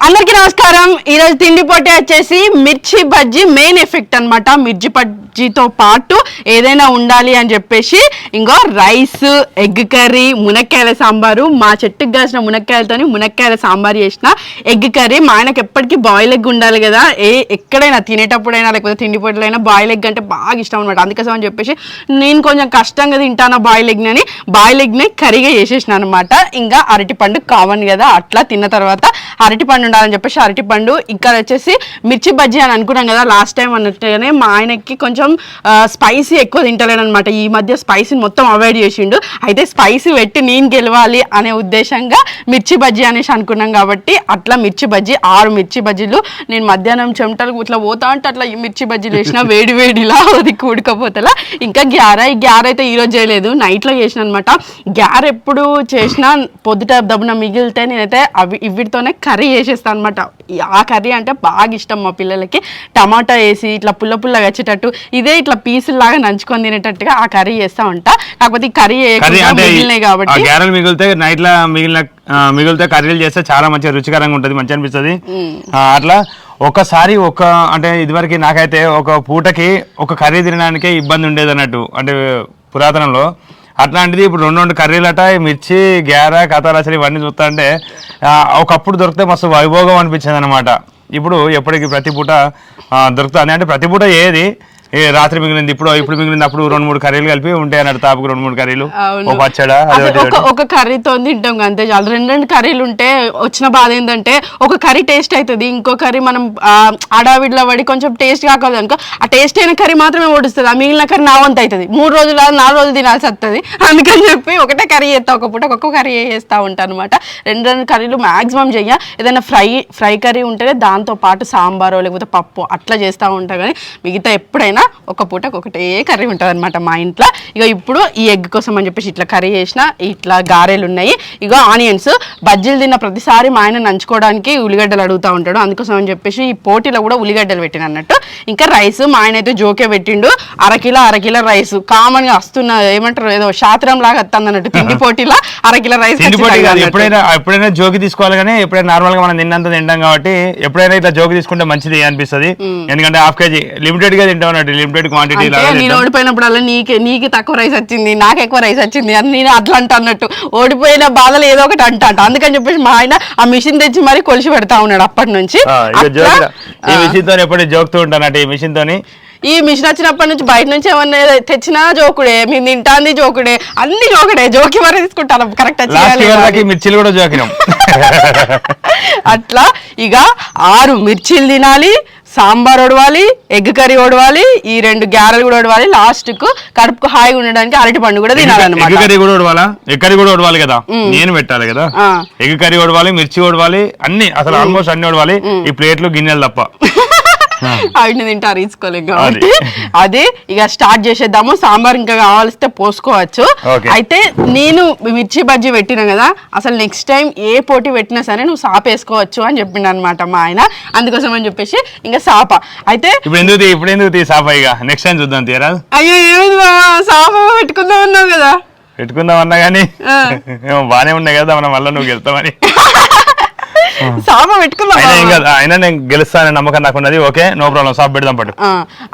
అందరికీ నమస్కారం. ఈరోజు తిండి పోటీ వచ్చేసి మిర్చి బజ్జీ మెయిన్ ఎఫెక్ట్ అనమాట. మిర్చి బజ్జీతో పాటు ఏదైనా ఉండాలి అని చెప్పేసి ఇంకో రైస్, ఎగ్ కర్రీ, మునక్కాయల సాంబారు, మా చెట్టుకు కాసిన మునక్కాయలతోని మునక్కాయల సాంబార్ చేసిన, ఎగ్ కర్రీ. మా ఆయనకి ఎప్పటికీ బాయిల్ ఎగ్ ఉండాలి కదా, ఎక్కడైనా తినేటప్పుడైనా లేకపోతే తిండి పోటీలైనా బాయిల్ ఎగ్ అంటే బాగా ఇష్టం అనమాట. అందుకోసం అని చెప్పేసి నేను కొంచెం కష్టంగా తింటాను బాయిల్ ఎగ్ని అని బాయిల్ ఎగ్ని కర్రీగా చేసేసిన అనమాట. ఇంకా అరటిపండు కామన్ కదా, అట్లా తిన్న తర్వాత అరటిపండు ఉండాలని చెప్పేసి అరటిపండు. ఇక్కడ వచ్చేసి మిర్చి బజ్జీ అని అనుకున్నాం కదా లాస్ట్ టైం అన్నట్టుగానే, మా ఆయనకి కొంచెం స్పైసీ ఎక్కువ తింటలేను అనమాట. ఈ మధ్య స్పైసీని మొత్తం అవాయిడ్ చేసిండు. అయితే స్పైసీ పెట్టి నేను గెలవాలి అనే ఉద్దేశంగా మిర్చి బజ్జీ అనేసి అనుకున్నాం కాబట్టి అట్లా మిర్చి బజ్జీ 6 మిర్చి బజ్జీలు. నేను మధ్యాహ్నం చెమటలు ఇట్లా పోతా అంటే అట్లా మిర్చి బజ్జీలు వేసిన వేడి వేడిలా అది కూడకపోతేలా. ఇంకా ఈ గ్యార్ అయితే ఈరోజు చేయలేదు, నైట్లో చేసిన అనమాట. గ్యార్ ఎప్పుడు చేసినా పొద్దుట దబ్బున మిగిలితే నేనైతే వీటితోనే కర్రీ చేసేస్తాను అనమాట. ఆ కర్రీ అంటే బాగా ఇష్టం మా పిల్లలకి. టమాటా వేసి ఇట్లా పుల్ల పుల్లగా వచ్చేటట్టు, ఇదే ఇట్లా పీసులాగా నంచుకొని తినేటట్టుగా ఆ కర్రీ చేస్తా ఉంటా. కాకపోతే ఈ కర్రీ మిగిలినాయి కాబట్టి గ్యారెలు మిగిలితే నైట్ లా మిగిలితే కర్రీలు చేస్తే చాలా మంచిగా రుచికరంగా ఉంటుంది, మంచి అనిపిస్తుంది. అట్లా ఒకసారి అంటే ఇదివరకు నాకైతే ఒక పూటకి ఒక కర్రీ తినడానికే ఇబ్బంది ఉండేది అన్నట్టు, అంటే పురాతనంలో. అట్లాంటిది ఇప్పుడు 2 కర్రీలట, మిర్చి, గ్యార, కథాలు అసలు ఇవన్నీ చూస్తా అంటే ఒకప్పుడు దొరికితే మస్తు వైభోగం అనిపించింది అనమాట. ఇప్పుడు ఎప్పటికీ ప్రతి పూట దొరుకుతుంది. అంటే ప్రతి పూట ఏది రాత్రి మిగిలింది, ఇప్పుడు మిగిలింది, అప్పుడు 2-3 కర్రీలు కలిపి ఉంటాయి అన్నట్టు. తాపుకు 2-3 కర్రీలు, ఒక పచ్చడా, ఒక కర్రీతో తింటాం అంతే చాలు. 2 కర్రీలు ఉంటే వచ్చిన బాధ ఏంటంటే ఒక కర్రీ టేస్ట్ అవుతుంది, ఇంకో కర్రీ మనం ఆడావిడిలో పడి కొంచెం టేస్ట్ కాకూడదు అనుకో, ఆ టేస్ట్ అయిన కర్రీ మాత్రమే ఓడిస్తుంది. ఆ మిగిలిన కర్రీ నా వంత అవుతుంది. 3 రోజులు 4 రోజులు తినాల్సి వస్తుంది. అందుకని చెప్పి ఒకటే కర్రీ చేస్తా, ఒక పూట ఒక్కొక్క కర్రీ చేస్తూ ఉంటాను అనమాట. 2 కర్రీలు మ్యాక్సిమం చెయ్య. ఏదైనా ఫ్రై కర్రీ ఉంటేనే దాంతో పాటు సాంబారో లేకపోతే పప్పు అట్లా చేస్తూ ఉంటా. కానీ మిగతా ఎప్పుడైనా ఒక పూటకు ఒకటే కర్రీ ఉంటుంది అనమాట మా ఇంట్లో. ఇక ఇప్పుడు ఈ ఎగ్ కోసం అని చెప్పేసి ఇట్లా కర్రీ చేసిన, ఇట్లా గారెలు ఉన్నాయి. ఇక ఆనియన్స్, బజ్జీలు తిన్న ప్రతిసారి మా ఆయన నంచుకోవడానికి ఉల్లిగడ్డలు అడుగుతూ ఉంటాడు. అందుకోసం అని చెప్పేసి ఈ పోటీలో కూడా ఉల్లిగడ్డలు పెట్టిన అన్నట్టు. ఇంకా రైస్ మా ఆయన అయితే జోకే పెట్టిండు, అర కిలో రైస్ కామన్ గా వస్తున్న ఏమంటారు ఏదో శాస్త్రం లాగా వస్తుంది అన్నట్టు. తిండి పోటీలో అరకిలో రైస్. ఎప్పుడైనా జోకి తీసుకోవాలి, కానీ ఎప్పుడైనా నార్మల్ గా మనం తిన్నంత తింటాం కాబట్టి ఎప్పుడైనా ఇట్లా జోకి తీసుకుంటే మంచిది అనిపిస్తుంది. ఎందుకంటే 1/2 kg లిమిటెడ్ గా తింటాం అన్నట్టు, లిమిటెడ్ క్వాంటిటీ. నేను ఓడిపోయినప్పుడల్లా నీకు తక్కువ రైస్ వచ్చింది, నాకు ఎక్కువ రైస్ వచ్చింది అని నేను అట్లా అంటా అన్నట్టు. ఓడిపోయిన బాధలు ఏదో ఒకటి అంటా. అందుకని చెప్పేసి మా ఆయన ఆ మిషన్ తెచ్చి మరి కొలిసి పెడతా ఉన్నాడు అప్పటి నుంచి. ఈ మిషన్ తో ఎప్పుడు జోకుతూ ఉంటానట్టు. ఈ మిషన్ వచ్చినప్పటి నుంచి బయట నుంచి ఏమన్నా తెచ్చినా జోకుడే, మేము తింటాంది జోకుడే, అన్ని జోకుడే. జోకి మరి తీసుకుంటాను కరెక్ట్ వచ్చి మిర్చిలు కూడా జోకినాం. అట్లా ఇక 6 మిర్చీలు తినాలి, సాంబార్ ఒడవాలి, ఎగ్ కర్రీ ఒడవాలి, ఈ 2 గ్యారెలు కూడా ఒడవాలి. లాస్ట్ కు కడుపుకు హాయిగా ఉండడానికి అరటి పండు కూడా తినాలన్నమాట. ఎగ్ కర్రీ కూడా ఒడవాలా? ఎగ్ కర్రీ కూడా ఒడవాలి కదా, నేను పెట్టాలి కదా. ఎగ్ కర్రీ ఒడవాలి, మిర్చి ఒడవాలి, అన్ని అసలు ఆల్మోస్ట్ అన్ని ఒడవాలి. ఈ ప్లేట్లు గిన్నెలు తప్ప వాటిని తింటారు తీసుకోలేం కాబట్టి అదే ఇక స్టార్ట్ చేసేద్దాము. సాంబార్ ఇంకా కావాల్సితే పోసుకోవచ్చు. అయితే నేను మిర్చి బజ్జీ పెట్టినా కదా, అసలు నెక్స్ట్ టైం ఏ పోటీ పెట్టినా సరే నువ్వు సాప వేసుకోవచ్చు అని చెప్పిండు అనమాట మా ఆయన. అందుకోసం అని చెప్పేసి ఇంకా సాప అయితే ఇప్పుడు ఎందుకు సాప ఇక నెక్స్ట్ టైం చూద్దాం తీరా. అయ్యో ఏమైంది బాబా, సాప పెట్టుకుందాం అన్నావు కదా. పెట్టుకుందాం అన్నా కానీ బానే ఉన్నాయి కదా, మనం వల్ల నువ్వు గెలుస్తామని సాప పెట్టుకున్నావు. అయినా నేను గెలుస్తానని నమ్మకం నాకున్నది. ఓకే, నో ప్రాబ్లం, సాప్ పెడదాం పట్టు.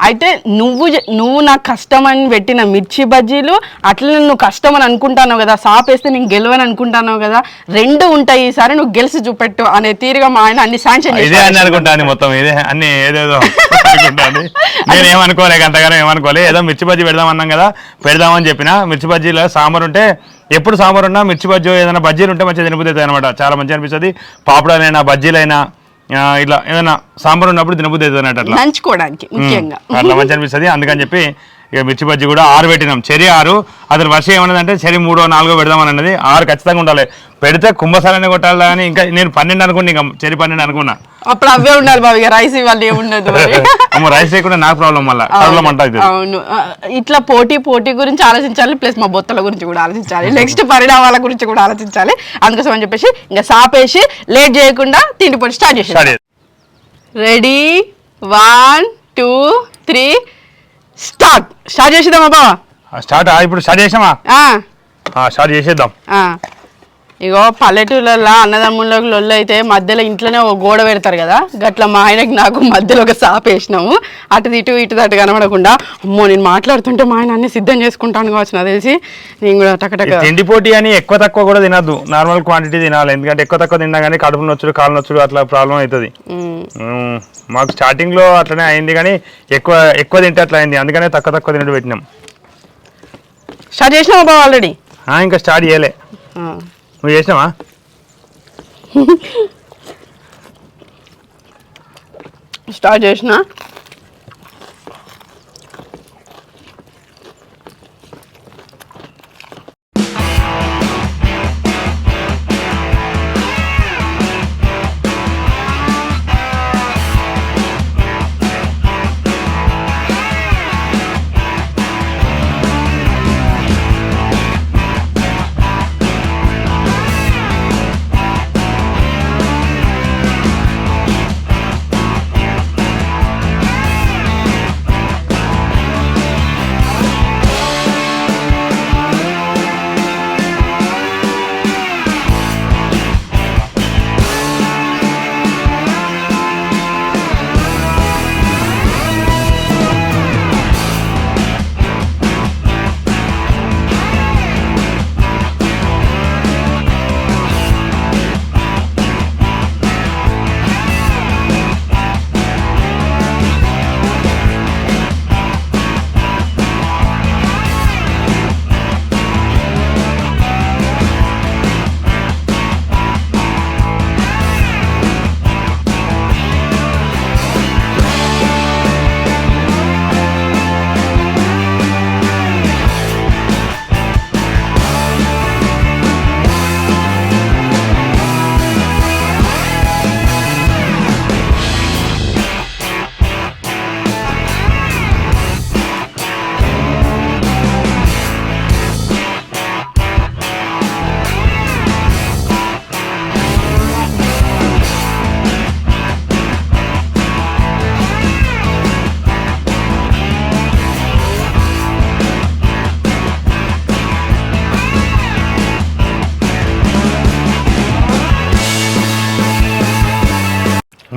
అయితే నువ్వు నాకు కష్టం అని పెట్టిన మిర్చి బజ్జీలు అట్లా నువ్వు కష్టం అని అనుకుంటాను కదా, సాప్ వేస్తే నేను గెలవని అనుకుంటాను కదా, 2 ఉంటాయి ఈసారి నువ్వు గెలిచి చూపెట్టు అనే తీరుగా మా ఆయన అన్ని శాంక్షన్ ఇదే అని అనుకుంటాను. మొత్తం ఇదే అన్ని ఏదేదో అనుకుంటాను. నేను ఏమనుకోలే, అంతగానో ఏమనుకోలే. ఏదో మిర్చి బజ్జీ పెడదాం అన్నాం కదా, పెడదామని చెప్పిన. మిర్చి బజ్జీలో సాంబార్ ఉంటే, ఎప్పుడు సాంబార్ ఉన్నా మిర్చి బజ్జీ ఏదైనా బజ్జీలు ఉంటే మంచిగా తినబుద్ధి అనమాట. చాలా మంచిగా అనిపిస్తుంది. పాపడాలైనా బజ్జీలైనా ఇట్లా ఏదైనా సాంబార్ ఉన్నప్పుడు తినబుద్ధి అవుతుంది అన్నట్టు, అట్లా నంచుకోవడానికి ముఖ్యంగా అట్లా మంచిగా అనిపిస్తుంది. అందుకని చెప్పి ఇక మిర్చి బజ్జీ కూడా 6 పెట్టినాం. చెరి 6. అతను వర్షం ఏమన్నదంటే చెరి 3-4 పెడదామని అన్నది. 6 ఖచ్చితంగా ఉండాలి. పెడితే కుంభసాలనే కొట్టాలి. కానీ ఇంకా నేను 12 అనుకున్నా, ఇంకా చెరి 12 అనుకున్నా. అప్పుడు అవే ఉండాలి బాబు, ఇక రైస్ ఇవ్వాలి ఏముండదు. రైస్ లేకుండా నాకు ప్రాబ్లం మళ్ళీ. అవును, ఇట్లా పోటీ గురించి ఆలోచించాలి, ప్లస్ మా బొత్తల గురించి కూడా ఆలోచించాలి, నెక్స్ట్ పరిణామాల గురించి కూడా ఆలోచించాలి. అందుకోసం అని చెప్పేసి ఇంకా సాపేసి లేట్ చేయకుండా తిండి పొడి స్టార్ట్ చేసి రెడీ 1 2 3 స్టార్ట్ చేసేద్దామా బాబా. ఇప్పుడు స్టార్ట్ చేసామా? స్టార్ట్ చేసేద్దాం. ఇగో పల్లెటూళ్ళల్లో అన్నదమ్ముళ్ళకి లొల్లు అయితే మధ్యలో ఇంట్లోనే ఒక గోడ పెడతారు కదా, గట్ల మా ఆయనకి నాకు మధ్యలో ఒక సాప వేసినాము. అటు ఇటు అటు కనబడకుండా. అమ్మో నేను మాట్లాడుతుంటే మా ఆయన అన్ని సిద్ధం చేసుకుంటాను కావచ్చు నాకు తెలిసి. నేను కూడా టకటక తిండి పోటీ అని ఎక్కువ తక్కువ కూడా తినద్దు, నార్మల్ క్వాంటిటీ తినాలి. ఎందుకంటే ఎక్కువ తక్కువ తిన్నా కానీ కడుపు నొచ్చుడు కాలు నొచ్చుడు అట్లా ప్రాబ్లం అవుతుంది. మాకు స్టార్టింగ్ లో అట్లనే అయింది, కానీ ఎక్కువ తింటే అట్లా అయింది. అందుకనే తక్కువ తినట్టు పెట్టినాం. స్టార్ట్ చేసినావా బావ ఆల్రెడీ? ఇంకా స్టార్ట్ చేయలే. నువ్వు చేసినావా? స్టార్ట్ చేసిన.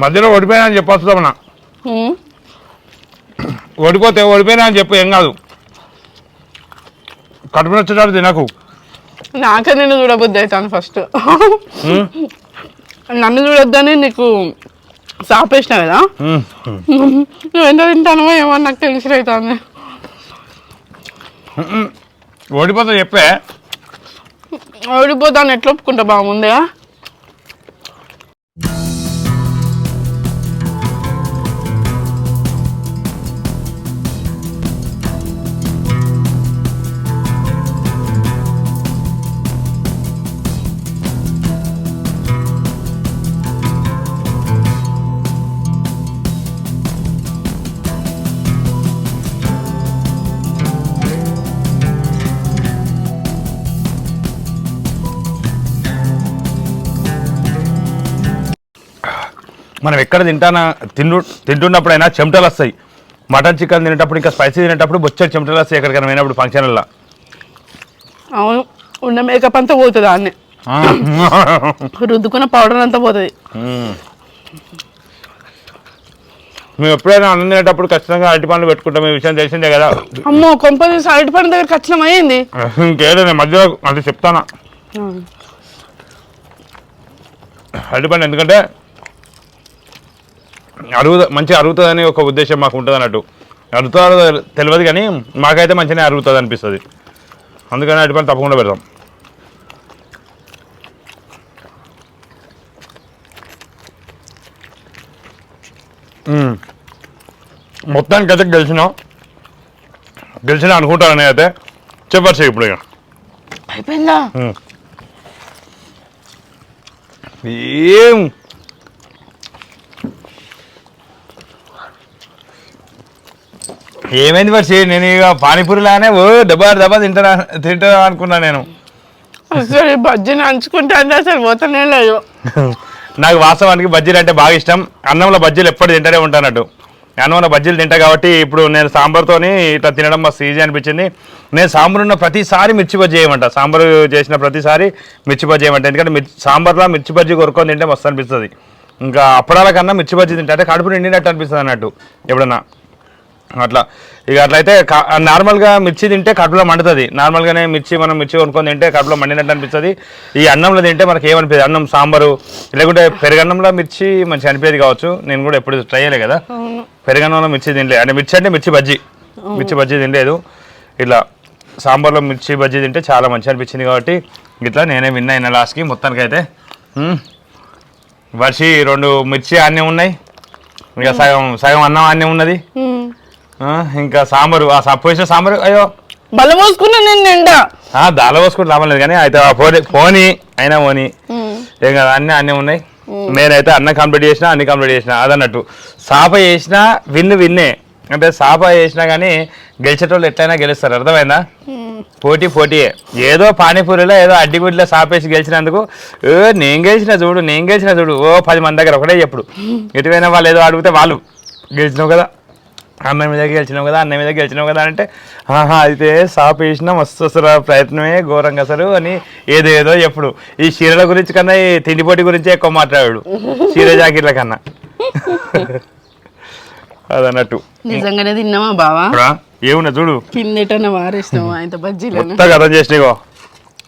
మధ్యలో ఓడిపోయినా అని చెప్పొస్తుందమ్మా. ఓడిపోయినా అని చెప్పు, ఏం కాదు. కడుపు నచ్చేటప్పుడు తినకు. నాకే నిన్ను చూడబుద్ధి అవుతాను ఫస్ట్. నన్ను చూడొద్దని నీకు సాపేసిన కదా, నువ్వు ఎంత తింటానో ఏమో నాకు టెన్షన్ అవుతుంది. ఓడిపోతా చెప్పే. ఓడిపోతాను ఎట్లా ఒప్పుకుంటా బాగుందా? మనం ఎక్కడ తింటున్నప్పుడైనా చెమటలు వస్తాయి. మటన్ చికెన్ తినేటప్పుడు, ఇంకా స్పైసీ తినేటప్పుడు బొచ్చడి చెమటలు వస్తాయి ఎక్కడికైనా పోయినప్పుడు ఫంక్షన్లలో. అవును, ఉన్న మేకప్ అంతా పోతుంది అన్నీ, రుద్దుకున్న పౌడర్ అంతా పోతుంది. మేము ఎప్పుడైనా అన్నం తినేటప్పుడు ఖచ్చితంగా అరటి పండ్లు పెట్టుకుంటాం. ఈ విషయం తెలిసిందే కదా. అమ్మో కొంపదీసి అరటి పండు దగ్గర ఖచ్చితం అయ్యింది. ఇంకేదో మధ్యలో అంటే చెప్తానా అరటి పండు, ఎందుకంటే మంచిగా అరుగుతుందని ఒక ఉద్దేశం మాకు ఉంటుంది అన్నట్టు. అరుగుతుందో తెలియదు కానీ మాకైతే మంచిగానే అరుగుతుంది అనిపిస్తుంది. అందుకని అరటి పండు తప్పకుండా పెడతాం. మొత్తానికి అయితే గెలిచిన అనుకుంటానని అయితే చెప్పచ్చు. ఇప్పుడు ఇక అయిపోయిందా? ఏం ఏమైంది వర్షి? నేను ఇక పానీపూరిలానే దెబ్బ తింటా అనుకున్నా నేను. అసలు బజ్జీని అంచుకుంటే అంటే అసలు పోతనే లేదు. నాకు వాస్తవానికి బజ్జీలు అంటే బాగా ఇష్టం. అన్నంలో బజ్జీలు ఎప్పుడు తింటూనే ఉంటానట్టు. అన్నంలో బజ్జీలు తింటా కాబట్టి ఇప్పుడు నేను సాంబార్తోని ఇట్లా తినడం మస్తు ఈజీ అనిపించింది. నేను సాంబార్ ఉన్న ప్రతిసారి మిర్చి బజ్జీ చేయమంట, సాంబార్ చేసిన ప్రతిసారి మిర్చి బజ్జీ చేయమంట. ఎందుకంటే సాంబార్లో మిర్చి బజ్జీ కొరుకొని తింటే మస్తు అనిపిస్తుంది. ఇంకా అప్పడాల కన్నా మిర్చి బజ్జీ తింటే అంటే కడుపు నిండినట్టు అనిపిస్తుంది అన్నట్టు ఎప్పుడన్నా అట్లా. ఇక అట్లయితే నార్మల్గా మిర్చి తింటే కడుపులో మండుతుంది. నార్మల్గానే మనం మిర్చి కొనుక్కొని తింటే కడుపులో మండినట్టు అనిపిస్తుంది. ఈ అన్నంలో తింటే మనకి ఏమనిపిస్తుంది, అన్నం సాంబారు లేకుంటే పెరుగన్నంలో మిర్చి మంచిగా అనిపేది కావచ్చు. నేను కూడా ఎప్పుడు ట్రై చేయలే కదా పెరుగన్నంలో మిర్చి తినలేదు. అంటే మిర్చి అంటే మిర్చి బజ్జీ తినలేదు. ఇట్లా సాంబార్లో మిర్చి బజ్జీ తింటే చాలా మంచిగా అనిపించింది కాబట్టి ఇట్లా నేనే విన్నా అయినా లాస్ట్కి. మొత్తానికైతే వర్షి 2 మిర్చి అన్నీ ఉన్నాయి, ఇంకా సగం అన్నం అన్నీ ఉన్నది, ఇంకా సాంబారు ఆ పోసిన సాంబారు అయ్యో బల్ల పోసుకున్నా నేను నిండా దాల పోసుకుంటే లాభం లేదు కానీ అయితే పోనీ అయినా పోనీ ఏం కదా అన్నీ ఉన్నాయి. నేనైతే అన్ని కంప్లీట్ చేసిన అదన్నట్టు. సాప చేసినా విన్నే అంటే సాప చేసినా కానీ గెలిచేటోళ్ళు ఎట్లయినా గెలుస్తారు, అర్థమైందా? పోటీయే. ఏదో పానీపూరిలో ఏదో అడ్డిగుడ్లో సాపేసి గెలిచినందుకు నేను గెలిచిన చూడు 10 మంది దగ్గర ఒకటే చెప్పుడు. ఎటువైనా వాళ్ళు ఏదో అడిగితే వాళ్ళు గెలిచినావు కదా అన్న మీద గెలిచినావు కదా అంటే అయితే సాప్ వేసినా మస్తు అసలు ప్రయత్నమే ఘోరంగా అసలు అని ఏదో ఎప్పుడు ఈ చీరల గురించి కన్నా ఈ తిండిపోటీ గురించే ఎక్కువ మాట్లాడాడు, చీర జాకెట్ల కన్నా. అదన్నట్టు నిజంగానే తిన్నామా బావా? ఏమున్నా చూడు కిందటన్నా వారేసినావా ఇంత బజ్జీలు అర్థం చేసినావో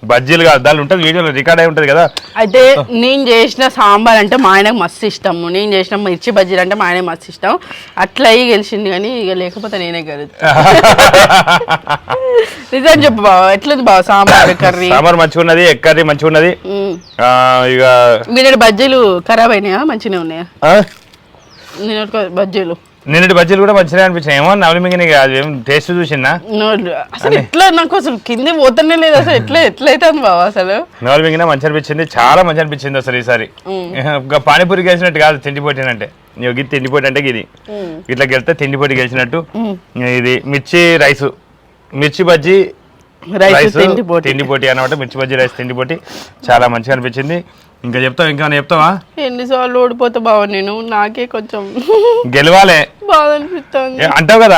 బజ్జీలు కాదు దాని ఉంటుంది, వీడియోలో రికార్డ్ అయి ఉంటుంది కదా. అయితే నేను చేసిన సాంబార్ అంటే మా ఆయనకు మస్తు ఇష్టము, నేను చేసిన మిర్చి బజ్జీలు అంటే మా ఆయనకు మస్తు ఇష్టం. అట్లా అయ్యి గెలిచింది కానీ ఇక లేకపోతే నేనే గెలుచు. నిజం చెప్పు బావ, ఎట్లేదు బావ సాంబార్ కర్రీ? సాంబార్ మంచిగా ఉన్నది, ఎగ్ కర్రీ మంచిగా ఉన్నది. ఇక నిన్నటి బజ్జీలు ఖరాబ్ అయినాయా మంచిగా ఉన్నాయా? నిన్నటి బజ్జీలు కూడా మంచిగా అనిపించాయి. ఏమో నవలి మింగిన టేస్ట్ చూసిందా? అసలు ఎట్లా నాకు అసలు కింద పోతనే లేదు అసలు, ఎట్లయితే బావ అసలు నవలి మింగిన మంచి అనిపించింది, చాలా మంచి అనిపించింది అసలు. ఈసారి పానీపూరి గెలిచినట్టు కాదు తిండిపోటీ అంటే, గిది తిండిపోటీ అంటే గిది ఇట్లా గెలితే తిండిపోటీ గెలిచినట్టు. ఇది మిర్చి బజ్జీ రైస్ తిండిపోటీ అన్నమాట. మిర్చి బజ్జీ రైస్ తిండిపోటీ చాలా మంచిగా అనిపించింది. ఇంకా చెప్తావా? ఎన్నిసార్లు ఓడిపోతా బావ నేను, నాకే కొంచెం గెలవాలి బాధ అనిపిస్తుంది. అంటావు కదా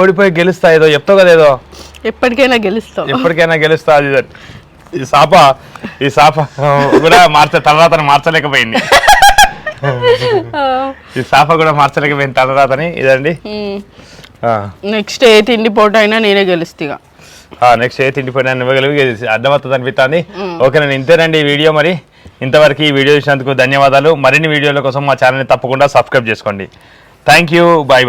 ఓడిపోయి గెలుస్తా ఏదో చెప్తావు కదా, ఏదో ఎప్పటికైనా గెలుస్తా. అది ఈ సాప కూడా తలరాతని మార్చలేకపోయింది. ఈ సాప కూడా మార్చలేకపోయింది తలరాతని. ఇదండి నెక్స్ట్ ఏ తిండి పోటీ అయినా నేనే గెలుస్తా. నెక్స్ట్ ఏ తిండిపోయినా ఇవ్వగలిగి అర్థమవుతుంది అనిపిస్తుంది. ఓకే నేను ఇంతేనండి ఈ వీడియో. మరి ఇంతవరకు ఈ వీడియో చూసినందుకు ధన్యవాదాలు. మరిన్ని వీడియోల కోసం మా ఛానల్ని తప్పకుండా సబ్స్క్రైబ్ చేసుకోండి. Thank you, bye.